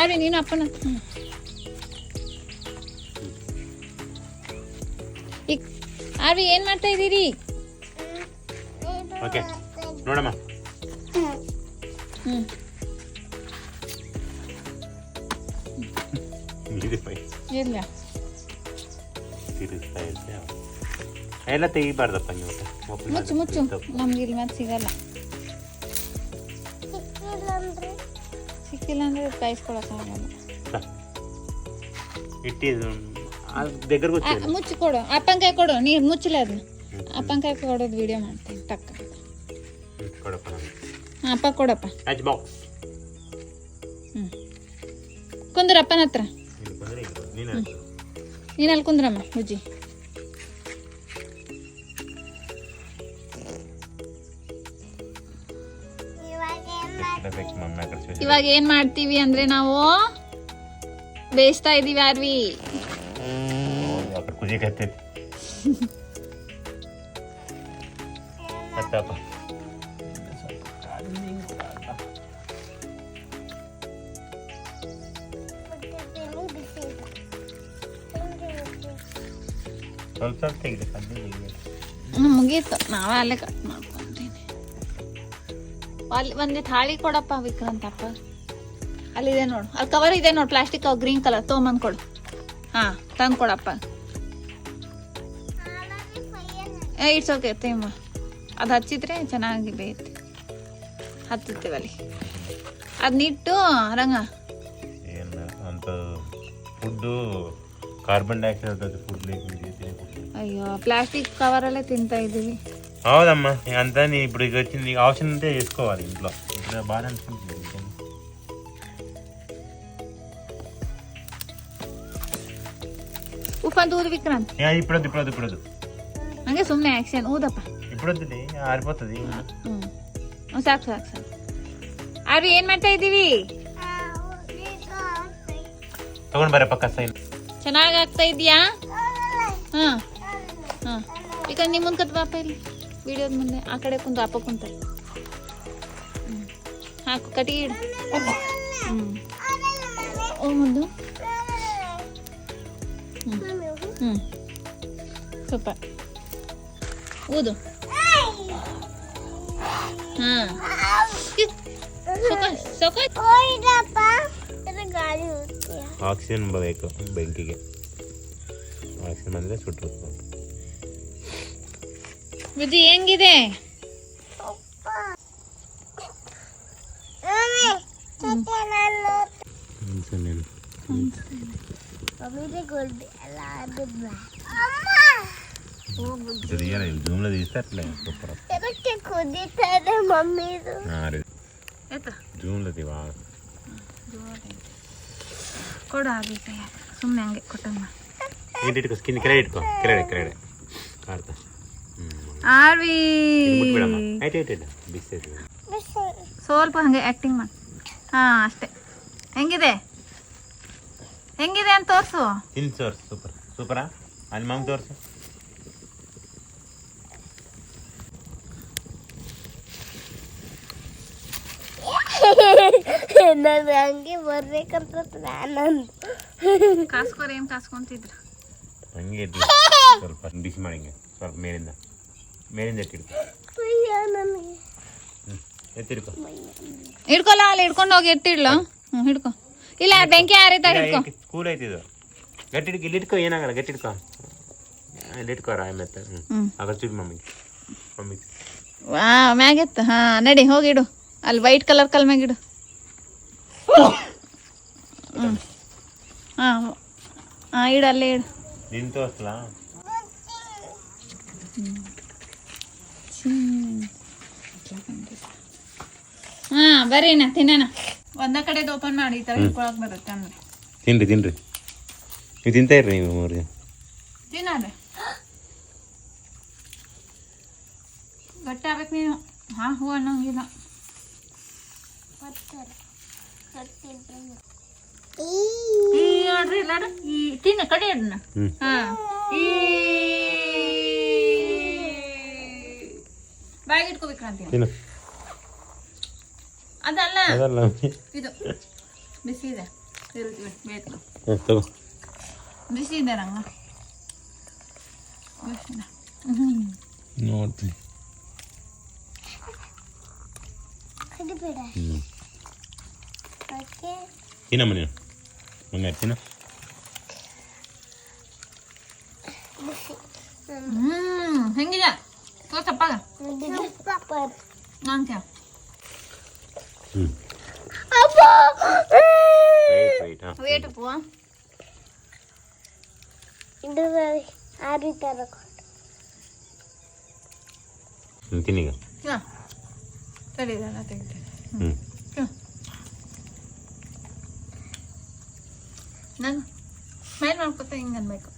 ಅರೆ ನೀನು ಅಪ್ಪನ ಅರೆ ಏನ್ ಮಾಡ್ತಾ ಇದ್ದೀರಿ? ಓಕೆ ನೋಡಮ್ಮ. ಇಲ್ಲ ಎಲ್ಲ ತೆಗಿಬಾರ್ದಪ್ಪ ನೀವು. ಮುಚ್ಚು ಮುಚ್ಚು, ನಮ್ಗೆ ಇಲ್ಲಿ ಮತ್ತೆ ಸಿಗಲ್ಲ. ಸಿಕ್ಕಿಲ್ಲ ಅಂದ್ರೆ ಕಾಯಿಸ್ಕೊಳಕ್ಕಾಗಲ್ಲ. దగ్గర ಮುಚ್ಚಿ ಕೊಡು, ಅಪ್ಪನ ಕೈ ಕೊಡು. ನೀರು ಮುಚ್ಚಲ ಅದನ್ನ ಅಪ್ಪನ ಕೈ ಕೊಡೋದು ವಿಡಿಯೋ ಮಾಡ್ತೀನಿ. ಟಕ್ಕ ಅಪ್ಪ ಕೊಡಪ್ಪ. ಕುಂದ್ರ ಅಪ್ಪನ ಹತ್ರ. ನೀನು ಅಲ್ಲಿ ಕುಂದ್ರಮ್ಮ ಹುಜ್ಜಿ. ಇವಾಗ ಏನ್ ಮಾಡ್ತೀವಿ ಅಂದ್ರೆ ನಾವು ಬೇಯಿಸ್ತಾ ಇದೀವಿ. ಆರ್ವಿ ಮುಗೀತು. ನಾವೇ ಅಲ್ಲೇ ಕಟ್ ಮಾಡ್ಕೊಂತೀನಿ. ಅಲ್ಲಿ ಒಂದೇ ಥಾಳಿ ಕೊಡಪ್ಪ ವಿಕ್ರಂತಪ್ಪ. ಅಲ್ಲಿದೆ ನೋಡು, ಅಲ್ಲಿ ಕವರ್ ಇದೆ ನೋಡು, ಪ್ಲಾಸ್ಟಿಕ್ ಗ್ರೀನ್ ಕಲರ್ ತೊಗೊಂಬಂದು ಕೊಡು. ಹಾ ತಂದು ಕೊಡಪ್ಪ. ಇಟ್ಸ್ ಓಕೆ ತೇಮ್ಮ. ಅದು ಹಚ್ಚಿದ್ರೆ ಚೆನ್ನಾಗಿ ಬೇಯುತ್ತೆ. ಹತ್ತುತ್ತೇವೆ ಅಲ್ಲಿ ಅದನ್ನಿಟ್ಟು ರಂಗ. Food carbon dioxide food. ಅಯ್ಯೋ ప్లాస్టిక్ కవరలే తింటా ఇదివి. అవునమ్మా అంతా నీ ఇప్పుడు ఇక వచ్చింది, నీకు అవసరం ఉంటే చేసుకోవాలి ఇంట్లో. ఇప్పుడు బాగా అనుకుంటుంది. ಉಪ್ಪಂತ ಊದು ವಿಕ್ರಾಂತ್. ಇಪ್ಪಡದು ಇಪ್ಪಡದು ಇಪ್ಪಡದು ಹಂಗೆ ಸುಮ್ಮನೆ ಆಕ್ಷನ್ ಊದಪ್ಪ. ಇಪ್ಪಡದ್ದು ಆರಿపోతుంది. ಸಾಕು ಸಾಕು ಸಾಕು. ಆರು ಏನ್ ಮಾಡ್ತಾ ಇದ್ದೀವಿ? ತಗೊಂಡ್ ಬರಪ್ಪ ಕಸ. ಚೆನ್ನಾಗಿ ಆಗ್ತಾ ಇದೆಯಾ? ಹಾ ಹಾ. ಈಗ ನಿಮ್ಮ ಮುಂದೆ ಕತ್ ಬಾಪ ಇಲ್ಲಿ ವಿಡಿಯೋದ ಮುಂದೆ. ಆ ಕಡೆ ಕುಂತು ಅಪ್ಪ ಕುಂತ. ಹಾಕು ಕಟ್ಟಿಗೆ ಇಡು. ಓ ಮುಂದು. ಸೂಪರ್. ಊದು. ಹಾ ಆಕ್ಸಿಜನ್ ಬೇಕು ಬೆಂಕಿಗೆ. ಆಕ್ಸಿಜನ್ ಬಂದರೆ ಸುಟ್ಟು. ಬುಜ್ಜಿ ಹೆಂಗಿದೆ? జూమ్లో తీస్తారట్లే జూమ్లో తీవా ಕೊಡು. ಆಗೈತೆ ಸುಮ್ಮನೆ ಹಂಗೆ ಕೊಟ್ಟಮ್ಮ. ಇಟ್ಕೋ ಸ್ಕಿನ್ ಕೆಳಗೆ ಇಟ್ಕೋ. ಕೆಳಗಡೆ ಕೆಳಗಡೆ ಆಡ್ತಾ. ಆರ್ವಿ ಸ್ವಲ್ಪ ಹಂಗೆ ಆ್ಯಕ್ಟಿಂಗ್ ಮಾಡಿ. ಹಾಂ ಅಷ್ಟೇ. ಹೆಂಗಿದೆ ಹೆಂಗಿದೆ ಅಂತ ತೋರಿಸು. ತಿನ್ಸಿ ತೋರಿಸು. ಸೂಪರ್ ಸೂಪರಾ? ಅಲ್ಲಿ ಮಾಮ್ ತೋರಿಸು. ನಾನು ಹಂಗೆ ಬರ್ಬೇಕಂತ ನಾನು ಕಾಸ್ಕೋರ್ ಏನು ಕಾಸ್ಕೊಂತಿದ್ರು ಹಂಗೆ ಸ್ವಲ್ಪ ಬಿಸಿ ಮಾಡಿ ಹಿಂಗೆ ಸ್ವಲ್ಪ ಮೇಲಿಂದ ಎತ್ತಿಡ್ಕೊ. ಎತ್ತಿಡ್ಕೊ. ಹಿಡ್ಕೊಲ್ಲ ಅಲ್ಲಿ ಹಿಡ್ಕೊಂಡು ಹೋಗಿ ಎತ್ತಿಡ್ಲ. ಹಿಡ್ಕೊ. ಇಲ್ಲ ಬೆಂಕಿ ಆರೈತ ಹಿಡ್ಕೊ. ಸ್ಕೂಲ್ ಐತಿ ಇದು. ಗಟ್ಟಿ ಹಿಡ್ಕೊ. ಇಲ್ಲಿ ಇಟ್ಕೊ. ಏನಾಗಲ್ಲ. ಗಟ್ಟಿ ಇಟ್ಕೊ. ಇಲ್ಲಿ ಇಟ್ಕೋರ ಆಮೇಲೆ ಆಗ ಚೂರು ಮಮ್ಮಿ ವಾ ಮ್ಯಾಗೆತ್ತ. ಹಾಂ ನಡಿ ಹೋಗಿಡು. ಅಲ್ಲಿ ವೈಟ್ ಕಲರ್ ಕಲ್ ಮ್ಯಾಗಿಡು. ಹಾಂ ಹಾಂ ಇಡು ಅಲ್ಲೇ ಇಡು. ನಿನ್ ತೋರಿಸ್ಲಾ? ಹಾಂ ಬರ್ರಿನ ತಿನ್ನೋಣ. ಒಂದ ಕಡೆದು ಓಪನ್ ಮಾಡಿ ಈ ಥರ ಹಿಡ್ಕೊಳಕ್ ಬರುತ್ತೆ ಅಂದ್ರೆ. ತಿನ್ರಿ ತಿನ್ರಿ. ನೀವು ತಿಂತಾ ಇರ್ರಿ ನೀವು ಮೂರು ಜನ. ತಿನ್ನೋಣ. ಗಟ್ಟಿ ಆಗ್ಬೇಕು ನೀನು. ಹಾಂ ಹೂ ಅನ್ನೋಂಗಿಲ್ಲ. ನೋಡ್ರಿ ಎಲ್ಲಾರು ಈ ತಿನ್ನ ಕಡೆ ಅದನ್ನ. ಹಾಂ ಬಾಯಿಗೆ ಇಟ್ಕೋಬೇಕು ಅಂತೀನಿ ತಿನ್ನು ಅದಲ್ಲ ಅದಲ್ಲ ಇದು ಬಿಸಿ ಇದೆ ಇರುತ್ತೆ ಬೇಕು ತಗೋ ಬಿಸಿ ಇದೆ ರಂಗ ನೋಡ್ತೀನಿ ಕಡಿಬೇಡ ಓಕೆ ತಿನ್ನಮ್ಮ ನೀನು ಮಂಗ ತಿನ್ನ ಹೆಂಗಿದೆ ತಪ್ಪಾಗ ಸೂಪರ್ ನಾನು ಕ್ಯಾ ಅಪ್ಪ ವೆಯ್ಟ್ ಹಾಂ ವೇಟ್ ಪೋ ಇದು ಆ ರೀತಿ ತಿನ್ನೀಗ ಹಾಂ ಸರಿ ಇದೆಲ್ಲ ತೆಗಿತೇನೆ ಹ್ಞೂ ನಾನು ಸ್ಮೈಲ್ ಮಾಡ್ಕೊತ ಹಿಂಗೆ ಅನ್ಬೇಕು